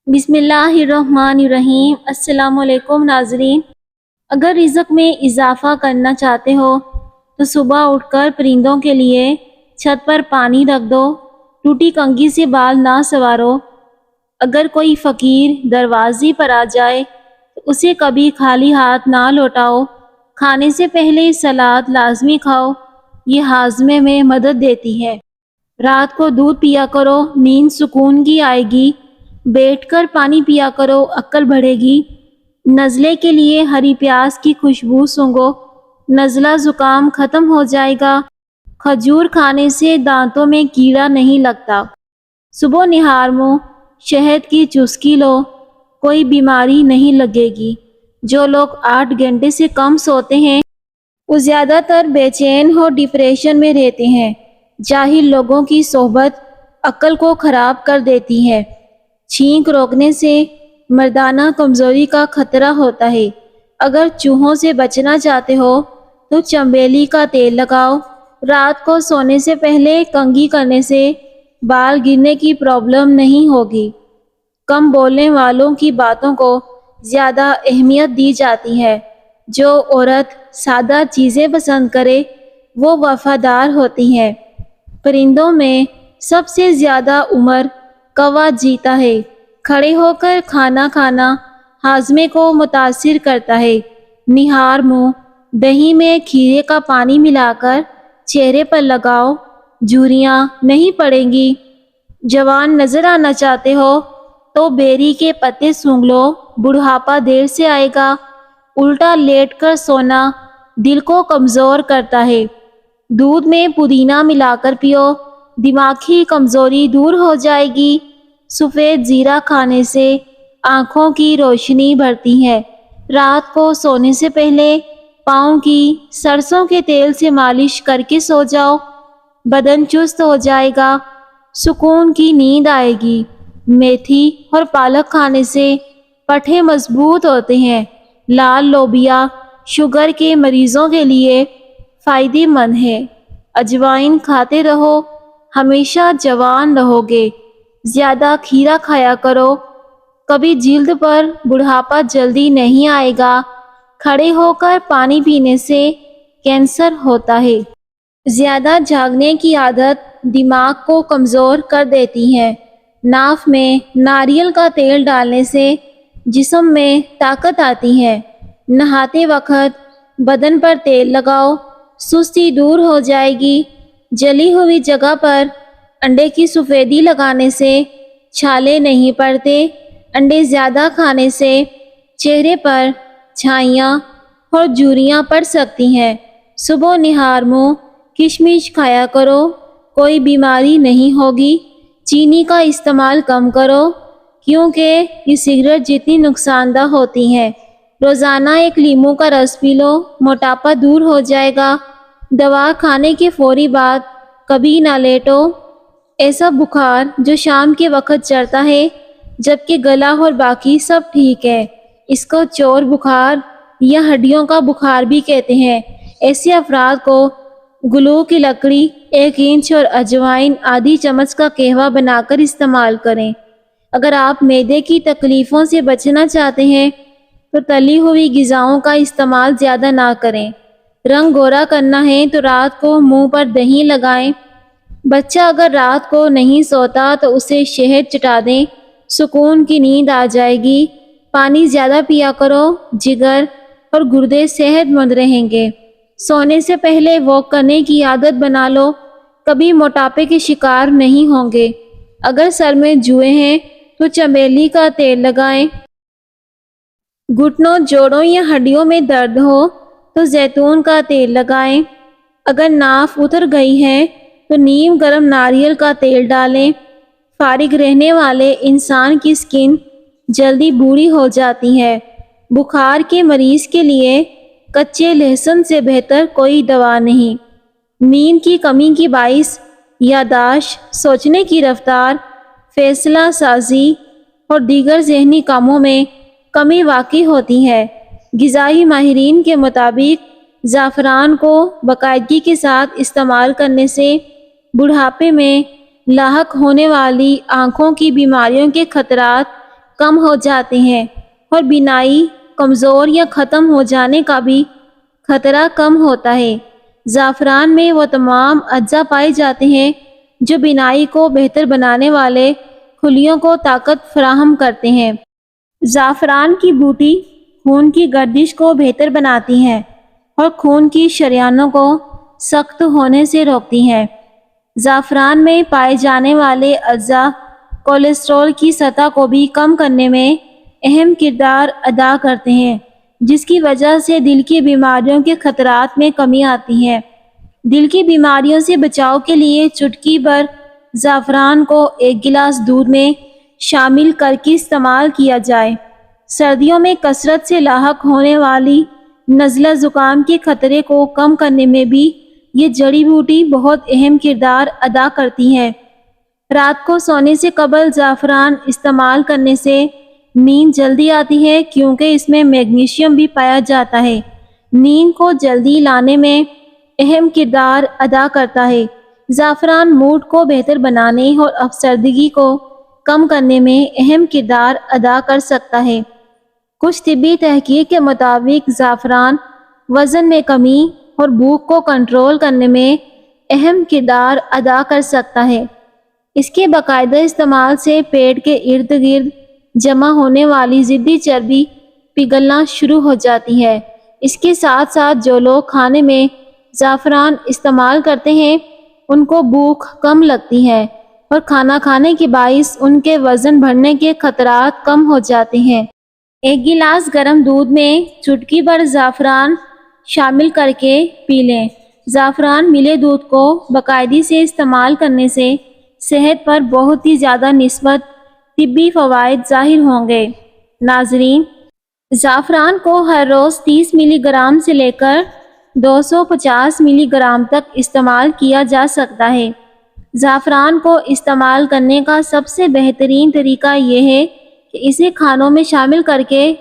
بسم اللہ الرحمن الرحیم۔ السلام علیکم ناظرین۔ اگر رزق میں اضافہ کرنا چاہتے ہو تو صبح اٹھ کر پرندوں کے لیے چھت پر پانی رکھ دو، ٹوٹی کنگھی سے بال نہ سنوارو۔ اگر کوئی فقیر دروازے پر آ جائے تو اسے کبھی خالی ہاتھ نہ لوٹاؤ۔ کھانے سے پہلے سلاد لازمی کھاؤ، یہ ہاضمے میں مدد دیتی ہے۔ رات کو دودھ پیا کرو، نیند سکون کی آئے گی۔ بیٹھ کر پانی پیا کرو، عقل بڑھے گی۔ نزلے کے لیے ہری پیاز کی خوشبو سونگھو، نزلہ زکام ختم ہو جائے گا۔ کھجور کھانے سے دانتوں میں کیڑا نہیں لگتا۔ صبح نہار منہ شہد کی چسکی لو، کوئی بیماری نہیں لگے گی۔ جو لوگ 8 گھنٹے سے کم سوتے ہیں وہ زیادہ تر بے چین اور ڈپریشن میں رہتے ہیں۔ جاہل لوگوں کی صحبت عقل کو خراب کر دیتی ہے۔ چھینک روکنے سے مردانہ کمزوری کا خطرہ ہوتا ہے۔ اگر چوہوں سے بچنا چاہتے ہو تو چنبیلی کا تیل لگاؤ۔ رات کو سونے سے پہلے کنگھی کرنے سے بال گرنے کی پرابلم نہیں ہوگی۔ کم بولنے والوں کی باتوں کو زیادہ اہمیت دی جاتی ہے۔ جو عورت سادہ چیزیں پسند کرے وہ وفادار ہوتی ہے۔ پرندوں میں سب سے زیادہ عمر کوا جیتا ہے۔ کھڑے ہو کر کھانا کھانا ہاضمے کو متاثر کرتا ہے۔ نہار منہ دہی میں کھیرے کا پانی ملا کر چہرے پر لگاؤ، جھریاں نہیں پڑیں گی۔ جوان نظر آنا چاہتے ہو تو بیری کے پتے سونگھ لو، بڑھاپا دیر سے آئے گا۔ الٹا لیٹ کر سونا دل کو کمزور کرتا ہے۔ دودھ میں پودینہ ملا کر پیو، دماغی کمزوری دور ہو جائے گی۔ سفید زیرہ کھانے سے آنکھوں کی روشنی بڑھتی ہے۔ رات کو سونے سے پہلے پاؤں کی سرسوں کے تیل سے مالش کر کے سو جاؤ، بدن چست ہو جائے گا، سکون کی نیند آئے گی۔ میتھی اور پالک کھانے سے پٹھے مضبوط ہوتے ہیں۔ لال لوبیا شوگر کے مریضوں کے لیے فائدہ مند ہے۔ اجوائن کھاتے رہو، ہمیشہ جوان رہو گے۔ زیادہ کھیرا کھایا کرو، کبھی جلد پر بڑھاپا جلدی نہیں آئے گا۔ کھڑے ہو کر پانی پینے سے کینسر ہوتا ہے۔ زیادہ جاگنے کی عادت دماغ کو کمزور کر دیتی ہے۔ ناف میں ناریل کا تیل ڈالنے سے جسم میں طاقت آتی ہے۔ نہاتے وقت بدن پر تیل لگاؤ، سستی دور ہو جائے گی۔ جلی ہوئی جگہ پر انڈے کی سفیدی لگانے سے چھالے نہیں پڑتے۔ انڈے زیادہ کھانے سے چہرے پر چھائیاں اور جھریاں پڑ سکتی ہیں۔ صبح نہار منہ کشمش کھایا کرو، کوئی بیماری نہیں ہوگی۔ چینی کا استعمال کم کرو کیونکہ یہ سگریٹ جتنی نقصان دہ ہوتی ہے۔ روزانہ ایک لیموں کا رس پی لو، موٹاپا دور ہو جائے گا۔ دوا کھانے کے فوری بعد کبھی نہ لیٹو۔ ایسا بخار جو شام کے وقت چڑھتا ہے جبکہ گلا اور باقی سب ٹھیک ہے، اس کو چور بخار یا ہڈیوں کا بخار بھی کہتے ہیں۔ ایسے افراد کو گلو کی لکڑی 1 انچ اور اجوائن آدھی چمچ کا قہوہ بنا کر استعمال کریں۔ اگر آپ معدے کی تکلیفوں سے بچنا چاہتے ہیں تو تلی ہوئی غذاؤں کا استعمال زیادہ نہ کریں۔ رنگ گورا کرنا ہے تو رات کو منہ پر دہی لگائیں۔ بچہ اگر رات کو نہیں سوتا تو اسے شہد چٹا دیں، سکون کی نیند آ جائے گی۔ پانی زیادہ پیا کرو، جگر اور گردے صحت مند رہیں گے۔ سونے سے پہلے واک کرنے کی عادت بنا لو، کبھی موٹاپے کے شکار نہیں ہوں گے۔ اگر سر میں جوئیں ہیں تو چنبیلی کا تیل لگائیں۔ گھٹنوں، جوڑوں یا ہڈیوں میں درد ہو تو زیتون کا تیل لگائیں۔ اگر ناف اتر گئی ہے تو نیم گرم ناریل کا تیل ڈالیں۔ فارغ رہنے والے انسان کی سکن جلدی بوڑھی ہو جاتی ہے۔ بخار کے مریض کے لیے کچے لہسن سے بہتر کوئی دوا نہیں۔ نیند کی کمی کی باعث یادداشت، سوچنے کی رفتار، فیصلہ سازی اور دیگر ذہنی کاموں میں کمی واقع ہوتی ہے۔ غذائی ماہرین کے مطابق زعفران کو باقاعدگی کے ساتھ استعمال کرنے سے بڑھاپے میں لاحق ہونے والی آنکھوں کی بیماریوں کے خطرات کم ہو جاتے ہیں اور بینائی کمزور یا ختم ہو جانے کا بھی خطرہ کم ہوتا ہے۔ زعفران میں وہ تمام اجزاء پائے جاتے ہیں جو بینائی کو بہتر بنانے والے خلیوں کو طاقت فراہم کرتے ہیں۔ زعفران کی بوٹی خون کی گردش کو بہتر بناتی ہے اور خون کی شریانوں کو سخت ہونے سے روکتی ہے۔ زعفران میں پائے جانے والے اجزاء کولیسٹرول کی سطح کو بھی کم کرنے میں اہم کردار ادا کرتے ہیں، جس کی وجہ سے دل کی بیماریوں کے خطرات میں کمی آتی ہے۔ دل کی بیماریوں سے بچاؤ کے لیے چٹکی بھر زعفران کو ایک گلاس دودھ میں شامل کر کے استعمال کیا جائے۔ سردیوں میں کثرت سے لاحق ہونے والی نزلہ زکام کے خطرے کو کم کرنے میں بھی یہ جڑی بوٹی بہت اہم کردار ادا کرتی ہے۔ رات کو سونے سے قبل زعفران استعمال کرنے سے نیند جلدی آتی ہے کیونکہ اس میں میگنیشیم بھی پایا جاتا ہے۔ نیند کو جلدی لانے میں اہم کردار ادا کرتا ہے۔ زعفران موڈ کو بہتر بنانے اور افسردگی کو کم کرنے میں اہم کردار ادا کر سکتا ہے۔ کچھ طبی تحقیق کے مطابق زعفران وزن میں کمی اور بھوک کو کنٹرول کرنے میں اہم کردار ادا کر سکتا ہے۔ اس کے باقاعدہ استعمال سے پیٹ کے ارد گرد جمع ہونے والی ضدی چربی پگھلنا شروع ہو جاتی ہے۔ اس کے ساتھ ساتھ جو لوگ کھانے میں زعفران استعمال کرتے ہیں ان کو بھوک کم لگتی ہے اور کھانا کھانے کے باعث ان کے وزن بڑھنے کے خطرات کم ہو جاتے ہیں۔ ایک گلاس گرم دودھ میں چٹکی بھر زعفران شامل کر کے پی لیں۔ زعفران ملے دودھ کو باقاعدگی سے استعمال کرنے سے صحت پر بہت ہی زیادہ مثبت طبی فوائد ظاہر ہوں گے۔ ناظرین، زعفران کو ہر روز 30 ملی گرام سے لے کر 250 ملی گرام تک استعمال کیا جا سکتا ہے۔ زعفران کو استعمال کرنے کا سب سے بہترین طریقہ یہ ہے کہ اسے کھانوں میں شامل کر کے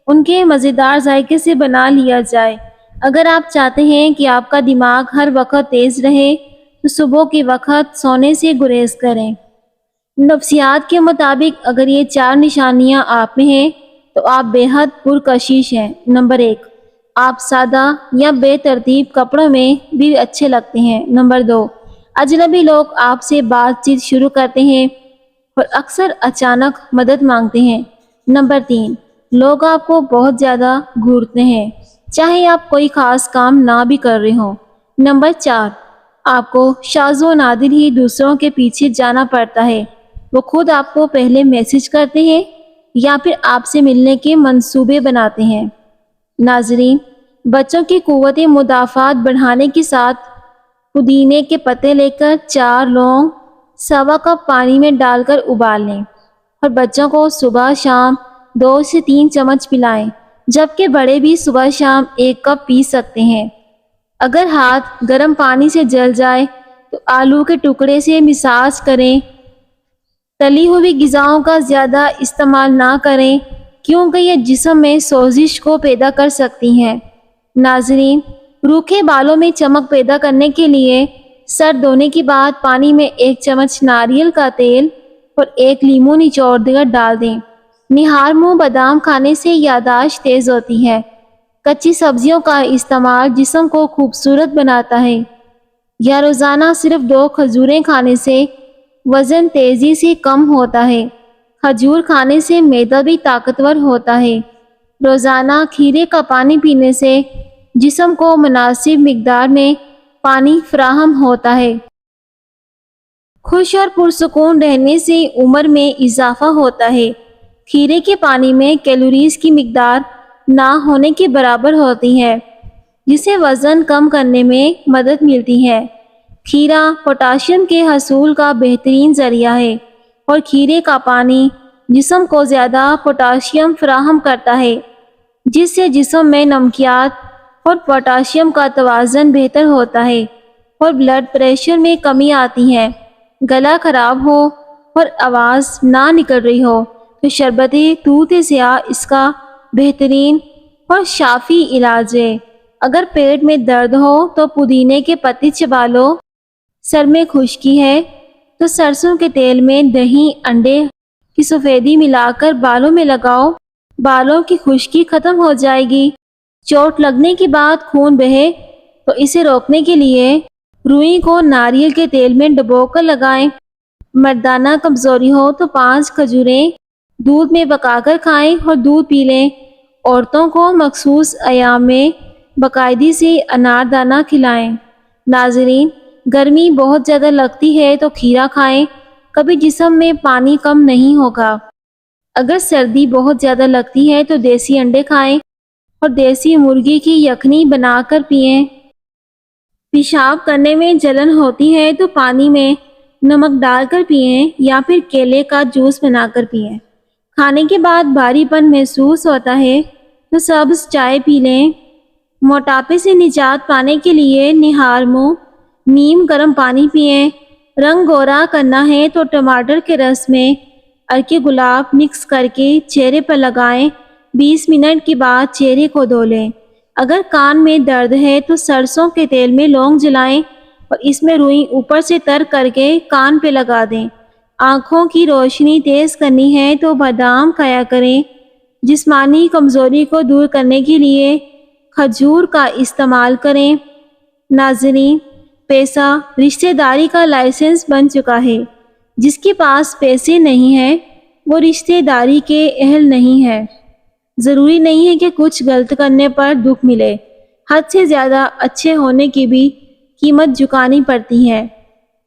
ان کے مزیدار ذائقے سے بنا لیا جائے۔ اگر آپ چاہتے ہیں کہ آپ کا دماغ ہر وقت تیز رہے تو صبح کے وقت سونے سے گریز کریں۔ نفسیات کے مطابق اگر یہ 4 نشانیاں آپ میں ہیں تو آپ بے حد پرکشش ہیں۔ نمبر 1، آپ سادہ یا بے ترتیب کپڑوں میں بھی اچھے لگتے ہیں۔ نمبر 2، اجنبی لوگ آپ سے بات چیت شروع کرتے ہیں اور اکثر اچانک مدد مانگتے ہیں۔ نمبر 3، لوگ آپ کو بہت زیادہ گھورتے ہیں چاہے آپ کوئی خاص کام نہ بھی کر رہے ہوں۔ نمبر 4، آپ کو شاذ و نادر ہی دوسروں کے پیچھے جانا پڑتا ہے، وہ خود آپ کو پہلے میسج کرتے ہیں یا پھر آپ سے ملنے کے منصوبے بناتے ہیں۔ ناظرین، بچوں کی قوت مدافعت بڑھانے کے ساتھ پودینے کے پتے لے کر 4 لونگ 1.25 کپ پانی میں ڈال کر ابال لیں اور بچوں کو صبح شام 2 سے 3 چمچ پلائیں، جبکہ بڑے بھی صبح شام 1 کپ پی سکتے ہیں۔ اگر ہاتھ گرم پانی سے جل جائے تو آلو کے ٹکڑے سے مساج کریں۔ تلی ہوئی غذاؤں کا زیادہ استعمال نہ کریں کیونکہ یہ جسم میں سوزش کو پیدا کر سکتی ہیں۔ ناظرین، روکھے بالوں میں چمک پیدا کرنے کے لیے سر دھونے کے بعد پانی میں 1 چمچ ناریل کا تیل اور 1 لیمو نچوڑ کر ڈال دیں۔ نہار منہ بادام کھانے سے یادداشت تیز ہوتی ہے۔ کچی سبزیوں کا استعمال جسم کو خوبصورت بناتا ہے۔ یا روزانہ صرف 2 کھجوریں کھانے سے وزن تیزی سے کم ہوتا ہے۔ کھجور کھانے سے معدہ بھی طاقتور ہوتا ہے۔ روزانہ کھیرے کا پانی پینے سے جسم کو مناسب مقدار میں پانی فراہم ہوتا ہے۔ خوش اور پرسکون رہنے سے عمر میں اضافہ ہوتا ہے۔ کھیرے کے پانی میں کیلوریز کی مقدار نہ ہونے کے برابر ہوتی ہے، جس سے وزن کم کرنے میں مدد ملتی ہے۔ کھیرا پوٹاشیم کے حصول کا بہترین ذریعہ ہے اور کھیرے کا پانی جسم کو زیادہ پوٹاشیم فراہم کرتا ہے، جس سے جسم میں نمکیات اور پوٹاشیم کا توازن بہتر ہوتا ہے اور بلڈ پریشر میں کمی آتی ہے۔ گلا خراب ہو اور آواز نہ نکل رہی ہو تو شربت توت سیاہ اس کا بہترین اور شافی علاج ہے۔ اگر پیٹ میں درد ہو تو پودینے کے پتے چبا لو۔ سر میں خشکی ہے تو سرسوں کے تیل میں دہی، انڈے کی سفیدی ملا کر بالوں میں لگاؤ، بالوں کی خشکی ختم ہو جائے گی۔ چوٹ لگنے کے بعد خون بہے تو اسے روکنے کے لیے روئی کو ناریل کے تیل میں ڈبو کر لگائیں۔ مردانہ کمزوری ہو تو 5 کھجوریں دودھ میں پکا کر کھائیں اور دودھ پی لیں۔ عورتوں کو مخصوص ایام میں باقاعدگی سے انار دانہ کھلائیں۔ ناظرین، گرمی بہت زیادہ لگتی ہے تو کھیرا کھائیں، کبھی جسم میں پانی کم نہیں ہوگا۔ اگر سردی بہت زیادہ لگتی ہے تو دیسی انڈے کھائیں اور دیسی مرغی کی یخنی بنا کر پئیں۔ پیشاب کرنے میں جلن ہوتی ہے تو پانی میں نمک ڈال کر پئیں یا پھر کیلے کا جوس بنا کر پئیں۔ کھانے کے بعد بھاری پن محسوس ہوتا ہے تو سبز چائے پی لیں۔ موٹاپے سے نجات پانے کے لیے نہار منہ نیم گرم پانی پئیں۔ رنگ گورا کرنا ہے تو ٹماٹر کے رس میں عرق گلاب مکس کر کے چہرے پر لگائیں۔ 20 منٹ کے بعد چہرے کو دھو لیں۔ اگر کان میں درد ہے تو سرسوں کے تیل میں لونگ جلائیں اور اس میں روئی اوپر سے تر کر کے کان پہ لگا دیں۔ آنکھوں کی روشنی تیز کرنی ہے تو بادام کھایا کریں۔ جسمانی کمزوری کو دور کرنے کے لیے کھجور کا استعمال کریں۔ ناظرین، پیسہ رشتہ داری کا لائسنس بن چکا ہے۔ جس کے پاس پیسے نہیں ہیں وہ رشتہ داری کے اہل نہیں ہے۔ ضروری نہیں ہے کہ کچھ غلط کرنے پر دکھ ملے، حد سے زیادہ اچھے ہونے کی بھی قیمت چکانی پڑتی ہے۔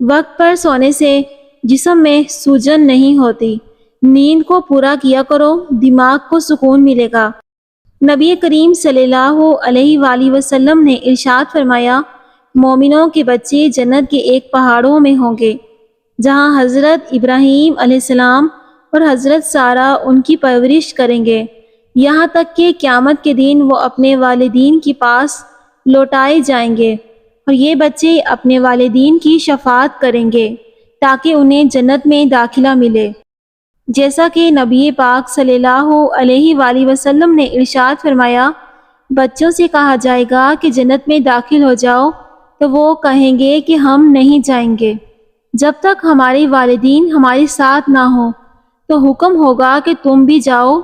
وقت پر سونے سے جسم میں سوجن نہیں ہوتی۔ نیند کو پورا کیا کرو، دماغ کو سکون ملے گا۔ نبی کریم صلی اللہ علیہ وآلہ وسلم نے ارشاد فرمایا، مومنوں کے بچے جنت کے ایک پہاڑوں میں ہوں گے جہاں حضرت ابراہیم علیہ السلام اور حضرت سارہ ان کی پرورش کریں گے، یہاں تک کہ قیامت کے دن وہ اپنے والدین کے پاس لوٹائے جائیں گے اور یہ بچے اپنے والدین کی شفاعت کریں گے تاکہ انہیں جنت میں داخلہ ملے۔ جیسا کہ نبی پاک صلی اللہ علیہ وآلہ وسلم نے ارشاد فرمایا، بچوں سے کہا جائے گا کہ جنت میں داخل ہو جاؤ تو وہ کہیں گے کہ ہم نہیں جائیں گے جب تک ہمارے والدین ہمارے ساتھ نہ ہوں، تو حکم ہوگا کہ تم بھی جاؤ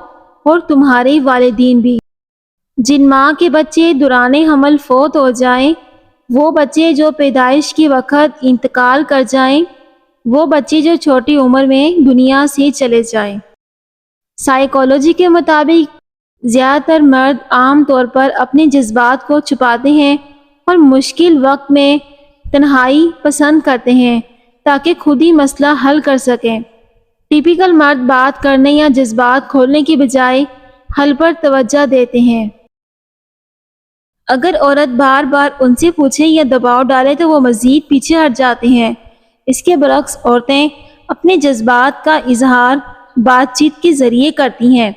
اور تمہارے والدین بھی۔ جن ماں کے بچے دوران حمل فوت ہو جائیں، وہ بچے جو پیدائش کے وقت انتقال کر جائیں، وہ بچے جو چھوٹی عمر میں دنیا سے چلے جائیں۔ سائیکالوجی کے مطابق زیادہ تر مرد عام طور پر اپنے جذبات کو چھپاتے ہیں اور مشکل وقت میں تنہائی پسند کرتے ہیں تاکہ خود ہی مسئلہ حل کر سکیں۔ ٹیپیکل مرد بات کرنے یا جذبات کھولنے کی بجائے حل پر توجہ دیتے ہیں۔ اگر عورت بار بار ان سے پوچھے یا دباؤ ڈالے تو وہ مزید پیچھے ہٹ جاتے ہیں۔ اس کے برعکس عورتیں اپنے جذبات کا اظہار بات چیت کے ذریعے کرتی ہیں۔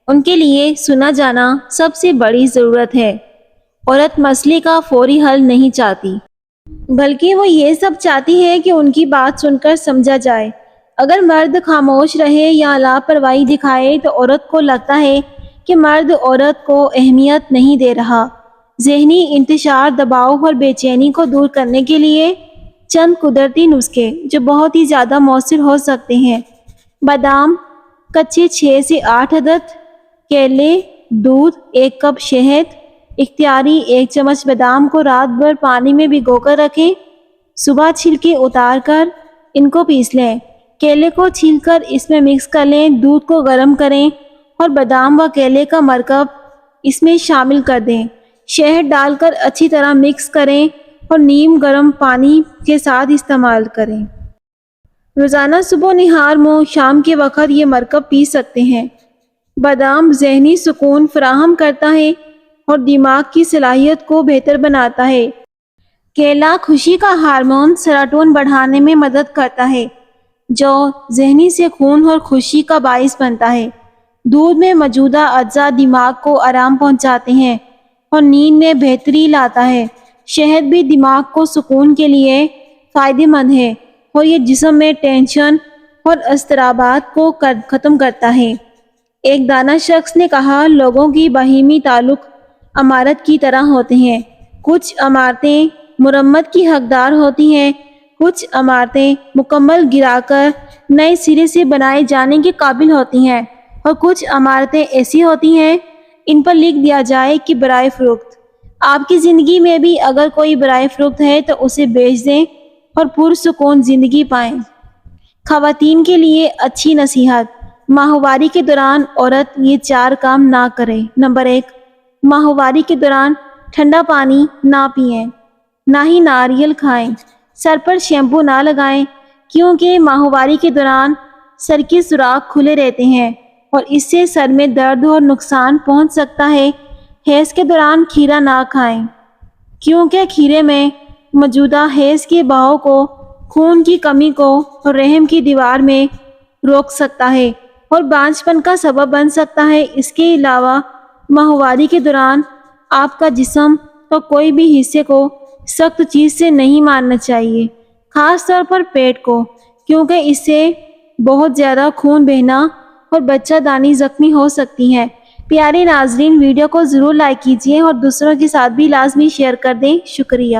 ان کے لیے سنا جانا سب سے بڑی ضرورت ہے۔ عورت مسئلے کا فوری حل نہیں چاہتی، بلکہ وہ یہ سب چاہتی ہے کہ ان کی بات سن کر سمجھا جائے۔ اگر مرد خاموش رہے یا لاپرواہی دکھائے تو عورت کو لگتا ہے کہ مرد عورت کو اہمیت نہیں دے رہا۔ ذہنی انتشار، دباؤ اور بے چینی کو دور کرنے کے لیے چند قدرتی نسخے جو بہت ہی زیادہ مؤثر ہو سکتے ہیں: بادام کچے 6 سے 8 عدد، کیلے، دودھ، 1 کپ شہد۔ اختیاری: 1 چمچ بادام کو رات بھر پانی میں بھگو کر رکھیں، صبح چھلکے اتار کر ان کو پیس لیں۔ کیلے کو چھیل کر اس میں مکس کر لیں، دودھ کو گرم کریں اور بادام و کیلے کا مرکب اس میں شامل کر دیں۔ شہد ڈال کر اچھی طرح مکس کریں اور نیم گرم پانی کے ساتھ استعمال کریں۔ روزانہ صبح نہار منہ شام کے وقت یہ مرکب پی سکتے ہیں۔ بادام ذہنی سکون فراہم کرتا ہے اور دماغ کی صلاحیت کو بہتر بناتا ہے۔ کیلا خوشی کا ہارمون سیروٹونن بڑھانے میں مدد کرتا ہے، جو ذہنی سکون اور خوشی کا باعث بنتا ہے۔ دودھ میں موجود اجزاء دماغ کو آرام پہنچاتے ہیں اور نیند میں بہتری لاتا ہے۔ شہد بھی دماغ کو سکون کے لیے فائدہ مند ہے اور یہ جسم میں ٹینشن اور اضطرابات کو ختم کرتا ہے۔ ایک دانا شخص نے کہا، لوگوں کی باہمی تعلق عمارت کی طرح ہوتے ہیں۔ کچھ عمارتیں مرمت کی حقدار ہوتی ہیں، کچھ عمارتیں مکمل گرا کر نئے سرے سے بنائے جانے کے قابل ہوتی ہیں، اور کچھ عمارتیں ایسی ہوتی ہیں ان پر لکھ دیا جائے کہ برائے فروخت۔ آپ کی زندگی میں بھی اگر کوئی برائے فروخت ہے تو اسے بیچ دیں اور پرسکون زندگی پائیں۔ خواتین کے لیے اچھی نصیحت۔ ماہواری کے دوران عورت یہ 4 کام نہ کرے۔ نمبر 1، ماہواری کے دوران ٹھنڈا پانی نہ پئیں، نہ ہی ناریل کھائیں، سر پر شیمپو نہ لگائیں، کیونکہ ماہواری کے دوران سر کے سوراخ کھلے رہتے ہیں اور اس سے سر میں درد اور نقصان پہنچ سکتا ہے۔ حیض کے دوران کھیرا نہ کھائیں، کیونکہ کھیرے میں موجودہ حیض کے بہاؤ کو، خون کی کمی کو رحم کی دیوار میں روک سکتا ہے اور بانجھ پن کا سبب بن سکتا ہے۔ اس کے علاوہ ماہواری کے دوران آپ کا جسم تو کوئی بھی حصے کو سخت چیز سے نہیں مارنا چاہیے، خاص طور پر پیٹ کو، کیونکہ اس سے بہت زیادہ خون بہنا اور بچہ دانی زخمی ہو سکتی ہے۔ پیارے ناظرین، ویڈیو کو ضرور لائک کیجیے اور دوسروں کے ساتھ بھی لازمی شیئر کر دیں۔ شکریہ۔